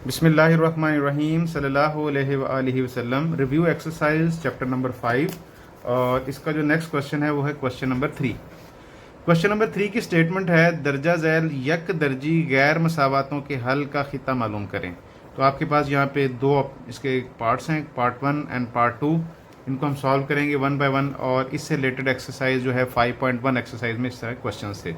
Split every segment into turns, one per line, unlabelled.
बिस्मिल्लाहिर्रहमानिर्रहीम सल्लल्लाहु अलैहि वसल्लम। रिव्यू एक्सरसाइज चैप्टर नंबर 5 और इसका जो नेक्स्ट क्वेश्चन है वो है क्वेश्चन नंबर 3। क्वेश्चन नंबर 3 की स्टेटमेंट है दर्जा झैल यक दर्जी गैर मसावातों के हल का खिता मालूम करें। तो आपके पास यहाँ पे दो इसके पार्ट्स हैं, पार्ट 1 एंड पार्ट 2। इनको हम सॉल्व करेंगे वन बाय वन और इससे रिलेटेड एक्सरसाइज जो है 5.1 एक्सरसाइज में इस तरह क्वेश्चन थे।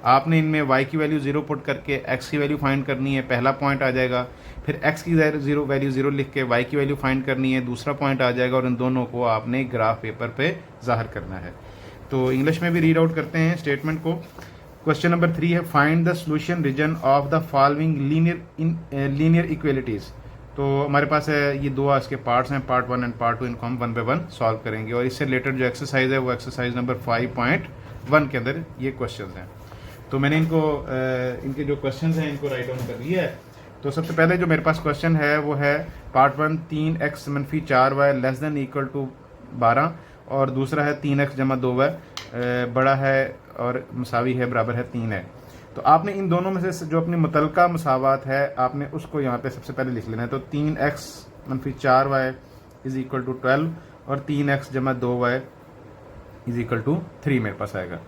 आपने इनमें y की वैल्यू 0 पुट करके x की वैल्यू फाइंड करनी है, पहला पॉइंट आ जाएगा। फिर x की वैल्यू 0 लिख के y की वैल्यू फाइंड करनी है, दूसरा पॉइंट आ जाएगा और इन दोनों को आपने ग्राफ पेपर पे जाहिर करना है। तो इंग्लिश में भी रीड आउट करते हैं स्टेटमेंट को। क्वेश्चन नंबर 3 है find the solution region of the following linear equalities. तो हमारे पास है ये दो इसके पार्ट्स हैं, पार्ट 1 एंड पार्ट 2। इनको हम वन बाय वन सॉल्व करेंगे और इससे रिलेटेड जो एक्सरसाइज है वो एक्सरसाइज नंबर 5.1 के अंदर ये क्वेश्चन हैं। तो मैंने इनके जो क्वेश्चन हैं इनको राइट डाउन कर लिया है। तो सबसे पहले जो मेरे पास क्वेश्चन है वो है part 1 3x - 4y less than equal to 12 और दूसरा है 3x जमा 2y बड़ा है और मसावी है बराबर है 3 है। तो आपने इन दोनों में से जो अपनी मुतलका मसावात है आपने उसको यहाँ पे सबसे पहले लिख लेना है। तो 3x - 4y is equal to 12 और 3x जमा 2y इज इक्वल टू 3 मेरे पास आएगा।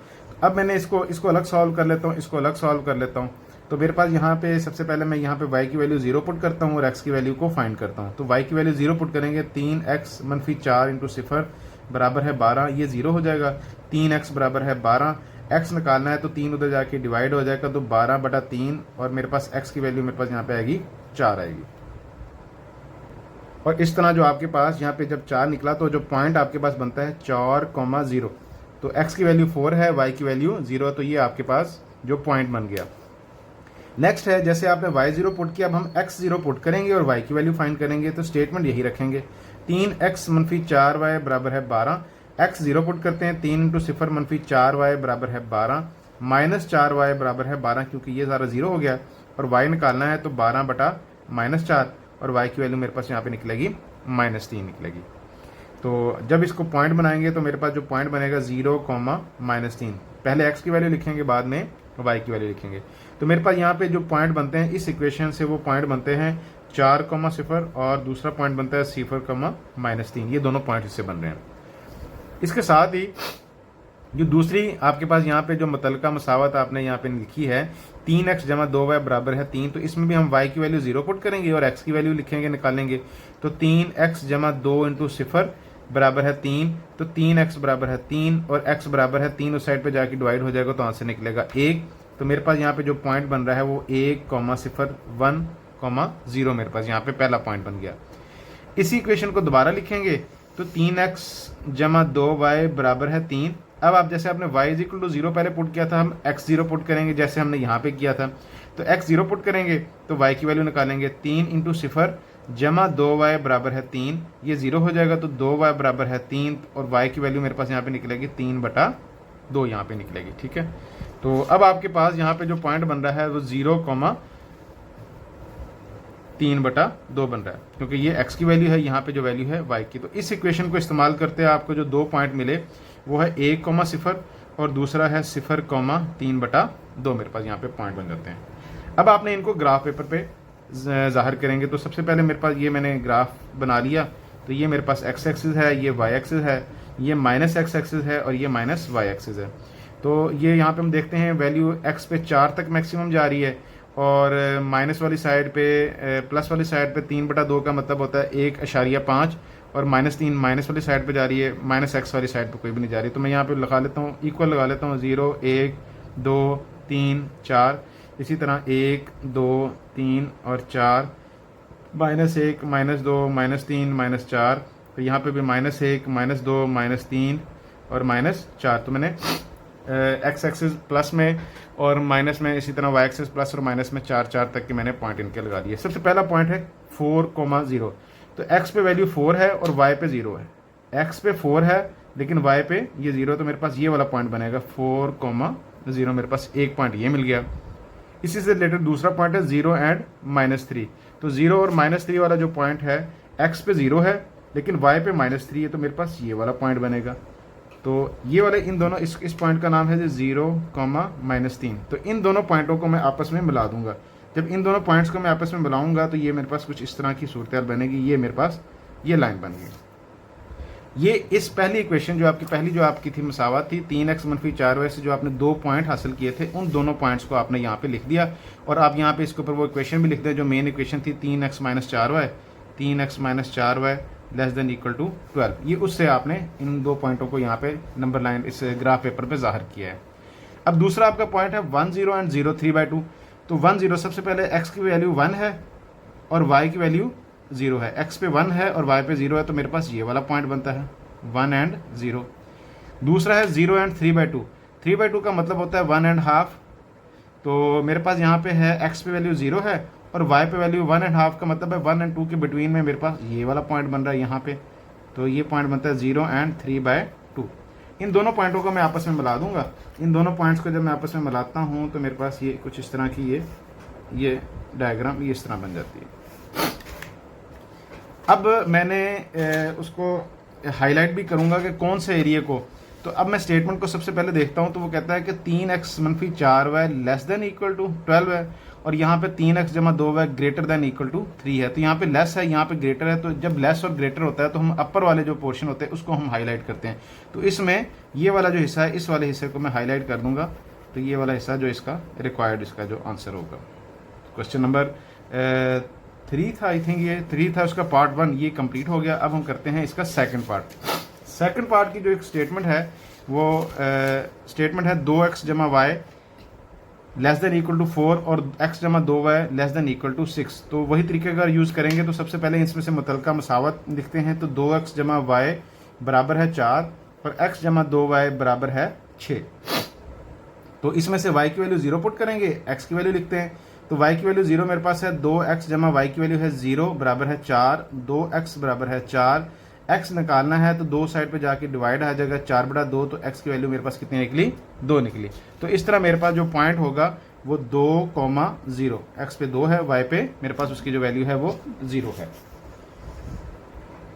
अब मैंने इसको अलग सॉल्व कर लेता हूँ, इसको अलग सॉल्व कर लेता हूँ। तो मेरे पास यहाँ पे सबसे पहले मैं यहाँ पे y की वैल्यू 0 पुट करता हूँ और x की वैल्यू को फाइंड करता हूँ। तो y की वैल्यू 0 पुट करेंगे, 3x - 4 इंटू 0 बराबर है 12, ये 0 हो जाएगा। 3x बराबर है 12, x निकालना है तो 3 उधर जाके डिवाइड हो जाएगा तो 12/3 और मेरे पास x की वैल्यू मेरे पास यहाँ पे आएगी 4 आएगी। और इस तरह जो आपके पास यहाँ पे जब 4 निकला तो जो पॉइंट आपके पास बनता है 4,0। तो x की वैल्यू 4 है, y की वैल्यू 0 है, तो ये आपके पास जो पॉइंट बन गया। नेक्स्ट है जैसे आपने y0 पुट किया, अब हम x0 पुट करेंगे और y की वैल्यू फाइंड करेंगे। तो स्टेटमेंट यही रखेंगे, 3x - 4y बराबर है 12। x0 पुट करते हैं, 3 इंटू 0 - 4y बराबर है 12 माइनस 4y बराबर है 12 क्योंकि ये सारा 0 हो गया और y निकालना है तो 12/-4 और y की वैल्यू मेरे पास यहाँ पे निकलेगी -3 निकलेगी। तो जब इसको पॉइंट बनाएंगे तो मेरे पास जो पॉइंट बनेगा 0, -3। पहले x की वैल्यू लिखेंगे, बाद में y की वैल्यू लिखेंगे। तो मेरे पास यहाँ पे जो पॉइंट बनते हैं इस इक्वेशन से वो पॉइंट बनते हैं 4,0 और दूसरा पॉइंट बनता है 0, -3। ये दोनों पॉइंट इससे बन रहे हैं। इसके साथ ही जो दूसरी आपके पास यहाँ पे जो मुतलका मसावत आपने यहाँ पे लिखी है 3x जमा 2y बराबर है 3, तो इसमें भी हम y की वैल्यू 0 पुट करेंगे और x की वैल्यू लिखेंगे, निकालेंगे। तो 3x जमा 2 इंटू 0 बराबर है 3, तो 3x बराबर है 3 और x बराबर है 3 उस साइड पे जाके डिवाइड हो जाएगा तो आंसर निकलेगा 1। तो मेरे पास यहाँ पे जो पॉइंट बन रहा है वो 1,0 1,0 मेरे पास यहाँ पे पहला पॉइंट बन गया। इसी इक्वेशन को दोबारा लिखेंगे तो 3x जमा 2y बराबर है 3। अब आप जैसे आपने y इज इक्वल टू 0 पहले पुट किया था, हम x0 पुट करेंगे जैसे हमने यहाँ पे किया था। तो x0 पुट करेंगे तो y की वैल्यू निकालेंगे, 3 इंटू 0 जमा 2y बराबर है 3, ये 0 हो जाएगा तो 2y बराबर है 3 और y की वैल्यू मेरे पास यहाँ पे निकलेगी 3/2 यहाँ पे निकलेगी। ठीक है, तो अब आपके पास यहाँ पे जो पॉइंट बन रहा है वो 0,3/2 बन रहा है क्योंकि ये x की वैल्यू है, यहाँ पे जो वैल्यू है y की। तो इस इक्वेशन को इस्तेमाल करते हैं आपको जो दो पॉइंट मिले वो है 1,0 और दूसरा है 0,3/2 मेरे पास यहाँ पे पॉइंट बन जाते हैं। अब आपने इनको ग्राफ पेपर पे जाहिर करेंगे। तो सबसे पहले मेरे पास ये मैंने ग्राफ बना लिया। तो ये मेरे पास x एक्सिस है, ये y एक्सिस है, ये -x एक्सिस है और ये -y एक्सिस है। तो ये यहाँ पे हम देखते हैं वैल्यू x पे 4 तक मैक्सिमम जा रही है और माइनस वाली साइड पे प्लस वाली साइड पे 3/2 का मतलब होता है 1.5 और -3 माइनस वाली साइड पे जा रही है, -x वाली साइड पे कोई भी नहीं जा रही। तो मैं यहाँ पे लगा लेता हूँ, इक्वल लगा लेता हूँ 0, 1, 2, 3, 4। इसी तरह 1, 2, 3 और 4, -1, -2, -3, -4। तो यहाँ पे भी -1, -2, -3 और -4। तो मैंने x एक्सिस प्लस में और माइनस में, इसी तरह y एक्सिस प्लस और माइनस में 4 तक के मैंने पॉइंट इनके लगा दिए। सबसे पहला पॉइंट है 4,0। तो x पे वैल्यू 4 है और y पे 0 है। x पे 4 है लेकिन y पे ये 0, तो मेरे पास ये वाला पॉइंट बनेगा 4,0। मेरे पास एक पॉइंट ये मिल गया। इसी से रिलेटेड दूसरा पॉइंट है 0 एंड -3। तो 0 और -3 वाला जो पॉइंट है x पे 0 है लेकिन y पे -3 है, तो मेरे पास ये वाला पॉइंट बनेगा। तो ये वाले इन दोनों इस पॉइंट का नाम है 0, -3। तो इन दोनों पॉइंटों को मैं आपस में मिला दूंगा। जब इन दोनों पॉइंट्स को मैं आपस में मिलाऊंगा तो ये मेरे पास कुछ इस तरह की सूरत बनेगी। ये मेरे पास ये लाइन बन गई। ये इस पहली इक्वेशन जो आपकी थी मसावत थी 3x मनफी 4y से जो आपने 2 पॉइंट हासिल किए थे, उन दोनों पॉइंट्स को आपने यहाँ पे लिख दिया। और आप यहाँ पे इसके ऊपर वो इक्वेशन भी लिख दें जो मेन इक्वेशन थी 3x minus 4y less than equal to 12। ये उससे आपने इन 2 पॉइंटों को यहाँ पे नंबर लाइन इस ग्राफ पेपर पे जाहिर किया है। अब दूसरा आपका पॉइंट है 1 0 एंड 0 3/2। तो 1 0 सबसे पहले x की वैल्यू 1 है और y की वैल्यू 0 है। x पे 1 है और y पे 0 है, तो मेरे पास ये वाला पॉइंट बनता है 1 एंड 0। दूसरा है 0 एंड 3/2। 3/2 का मतलब होता है 1 एंड हाफ। तो मेरे पास यहाँ पे है x पे वैल्यू 0 है और y पे वैल्यू 1 एंड हाफ, का मतलब है 1 एंड 2 के बिटवीन में मेरे पास ये वाला पॉइंट बन रहा है यहाँ पे। तो ये पॉइंट बनता है 0 एंड 3/2। इन दोनों पॉइंटों को मैं आपस में मिला दूंगा। इन दोनों पॉइंट्स को जब मैं आपस में मिलाता हूँ तो मेरे पास ये कुछ इस तरह की ये डायग्राम ये इस तरह बन जाती है। अब मैंने उसको हाईलाइट भी करूंगा कि कौन से एरिया को। तो अब मैं स्टेटमेंट को सबसे पहले देखता हूं, तो वो कहता है कि 3x मनफी 4y less than equal to 12 है और यहाँ पे 3x जमा 2y greater than equal to 3 है। तो यहाँ पे लेस है, यहाँ पे ग्रेटर है। तो जब लेस और ग्रेटर होता है तो हम अपर वाले जो पोर्शन होते हैं उसको हम हाईलाइट करते हैं। तो इसमें ये वाला जो हिस्सा है, इस वाले हिस्से को मैं हाईलाइट कर दूंगा। तो ये वाला हिस्सा जो इसका रिक्वायर्ड इसका जो आंसर होगा। क्वेश्चन नंबर 3 था, आई थिंक ये 3 था, उसका पार्ट 1 ये कंप्लीट हो गया। अब हम करते हैं इसका सेकंड पार्ट। सेकंड पार्ट की जो एक स्टेटमेंट है वो स्टेटमेंट है 2x जमा y less than equal to 4 और x जमा 2y less than equal to 6। तो वही तरीके अगर यूज़ करेंगे तो सबसे पहले इसमें से मुतलका मसावत लिखते हैं। तो 2x जमा वाई बराबर है 4 और x जमा 2y बराबर है 6। तो इसमें से y की वैल्यू 0 पुट करेंगे, x की वैल्यू लिखते हैं। तो y की वैल्यू 0 मेरे पास है, 2x जमा y की वैल्यू है 0 बराबर है 4, 2x बराबर है 4। x निकालना है तो दो साइड पे जाके डिवाइड आ जाएगा 4/2। तो x की वैल्यू मेरे पास कितनी निकली, 2 निकली। तो इस तरह मेरे पास जो पॉइंट होगा वो 2,0। x पे 2 है, y पे मेरे पास उसकी जो वैल्यू है वो 0 है।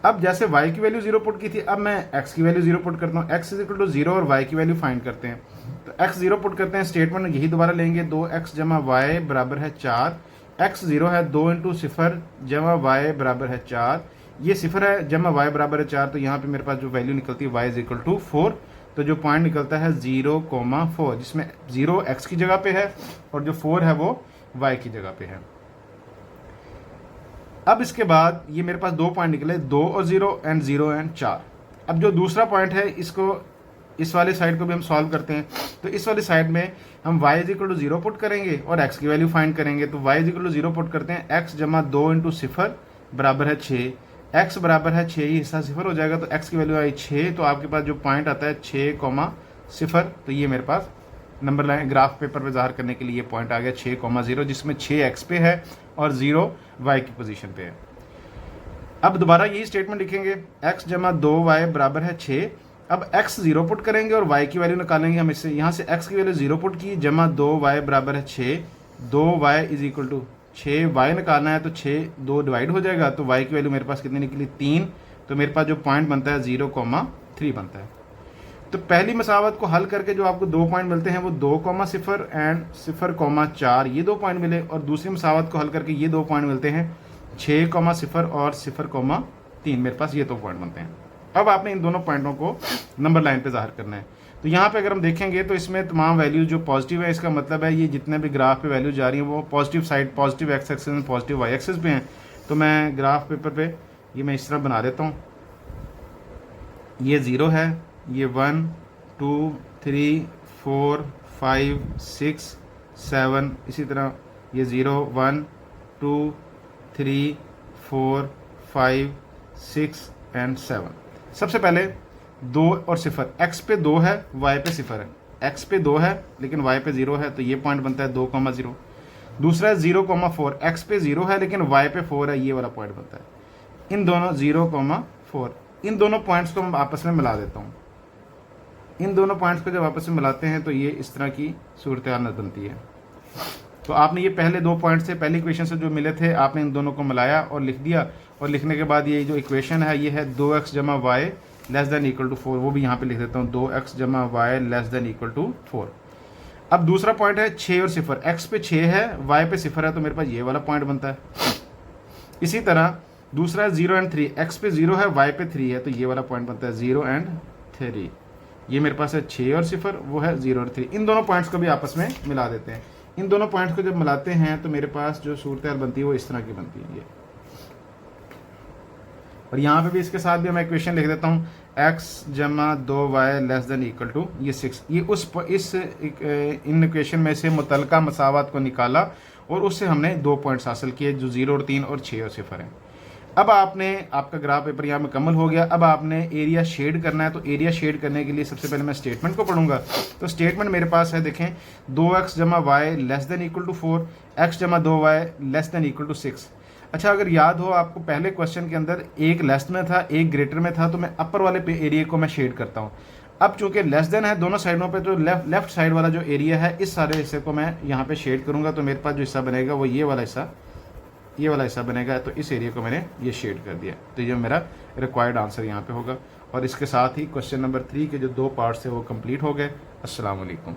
अब जैसे y की वैल्यू 0 पुट की थी, अब मैं x की वैल्यू 0 पुट करता हूँ। x इक्वल टू 0 और y की वैल्यू फाइंड करते हैं। तो x 0 पुट करते हैं, स्टेटमेंट यही दोबारा लेंगे। 2x जमा y बराबर है 4। x 0 है, 2 इंटू 0 जमा y बराबर है 4। ये 0 है जमा y बराबर है 4। तो यहाँ पे मेरे पास जो वैल्यू निकलती है y इज इक्वल टू 4। तो जो पॉइंट निकलता है 0,4, जिसमें 0 x की जगह पे है और जो 4 है वो y की जगह पे है। अब इसके बाद ये मेरे पास 2 पॉइंट निकले, 2 और 0 एंड 0 एंड 4। अब जो दूसरा पॉइंट है इसको इस वाले साइड को भी हम सॉल्व करते हैं। तो इस वाली साइड में हम y is equal to 0 put करेंगे और x की वैल्यू फाइंड करेंगे। तो y is equal to 0 put करते हैं, x जमा 2 इंटू 0 बराबर है 6। x बराबर है 6, ये हिस्सा 0 हो जाएगा तो x की वैल्यू आई 6। तो आपके पास जो पॉइंट आता है 6,0। तो ये मेरे पास नंबर लाइन ग्राफ पेपर पे ज़ाहिर करने के लिए ये पॉइंट आ गया 6,0, जिसमें 6 x पे है और 0 y की पोजीशन पे है। अब दोबारा यही स्टेटमेंट लिखेंगे, x जमा 2y बराबर है 6। अब x 0 पुट करेंगे और y की वैल्यू निकालेंगे हम इससे। यहाँ से x की वैल्यू 0 पुट की, जमा 2y बराबर है 6। 2y is equal to 6y निकालना है तो 6 2 डिवाइड हो जाएगा। तो y की वैल्यू मेरे पास कितनी निकली, 3। तो मेरे पास जो पॉइंट बनता है 0,3 बनता है। तो पहली मसावत को हल करके जो आपको 2 पॉइंट मिलते हैं वो 2,0 एंड 0,4 ये 2 पॉइंट मिले। और दूसरी मसावत को हल करके ये 2 पॉइंट मिलते हैं 6,0 और 0,3। मेरे पास ये 2 पॉइंट बनते हैं। अब आपने इन दोनों पॉइंटों को नंबर लाइन पे जाहिर करना है। तो यहाँ पे अगर हम देखेंगे तो इसमें तमाम वैल्यूज जो पॉजिटिव है, इसका मतलब है ये जितने भी ग्राफ पे वैल्यू जा रही हैं वो positive side, positive x axis में, पॉजिटिव वाई एक्सिस पे हैं। तो मैं ग्राफ पेपर पे ये मैं इस तरह बना देता हूँ। ये 0 है, ये 1 2 3 4 5 6 7, इसी तरह ये 0 1 2 3 4 5 6 एंड 7। सबसे पहले 2 और 0, x पे 2 है, y पे 0 है। x पे 2 है लेकिन y पे 0 है, तो ये पॉइंट बनता है 2,0। दूसरा है 0,4, x पे 0 है लेकिन y पे 4 है, ये वाला पॉइंट बनता है। इन दोनों 0,4, इन दोनों पॉइंट्स को मैं आपस में मिला देता हूँ। इन दोनों पॉइंट्स को जब आपस में मिलाते हैं तो ये इस तरह की सूरत हाल बनती है। तो आपने ये पहले 2 पॉइंट से, पहली इक्वेशन से जो मिले थे, आपने इन दोनों को मिलाया और लिख दिया। और लिखने के बाद ये जो इक्वेशन है ये है 2x जमा y less than equal to 4। वो भी यहाँ पे लिख देता हूँ, 2x जमा y less than equal to 4। अब दूसरा पॉइंट है 6 और 0, x पे 6 है, y पे 0 है, तो मेरे पास ये वाला पॉइंट बनता है। इसी तरह दूसरा है 0 एंड 3, x पे 0 है, y पे 3 है, तो ये वाला पॉइंट बनता है 0 एंड 3। ये मेरे पास है 6 और 0, वो है 0 और 3। इन दोनों पॉइंट्स को भी आपस में मिला देते हैं। इन दोनों पॉइंट्स को जब मिलाते हैं तो मेरे पास जो सूरत हाल बनती है वो इस तरह की बनती है ये। और यहाँ पे भी इसके साथ भी मैं इक्वेशन लिख देता हूँ, x जमा 2y less than equal to ये 6। ये इन इक्वेशन में से मुतलका मसावत को निकाला और उससे हमने 2 पॉइंट्स हासिल किए जो 0 और 3 और 6 और 0 है। अब आपका ग्राफ पेपर यहाँ मुकम्मल हो गया। अब आपने एरिया शेड करना है, तो एरिया शेड करने के लिए सबसे पहले मैं स्टेटमेंट को पढ़ूंगा। तो स्टेटमेंट मेरे पास है, देखें, 2x जमा y less than equal to 4, x जमा 2y less than equal to 6। अच्छा, अगर याद हो आपको पहले क्वेश्चन के अंदर एक लेस में था एक ग्रेटर में था, तो मैं अपर वाले पे एरिया को मैं शेड करता हूँ। अब चूंकि लेस देन है दोनों साइडों पे, तो लेफ्ट साइड वाला जो एरिया है इस सारे हिस्से को मैं यहाँ पे शेड करूँगा, तो मेरे पास जो हिस्सा बनेगा वो ये वाला हिस्सा बनेगा। तो इस एरिया को मैंने ये शेड कर दिया, तो ये मेरा रिक्वायर्ड आंसर यहाँ पे होगा। और इसके साथ ही क्वेश्चन नंबर 3 के जो 2 पार्ट्स थे वो कंप्लीट हो गए। अस्सलाम वालेकुम।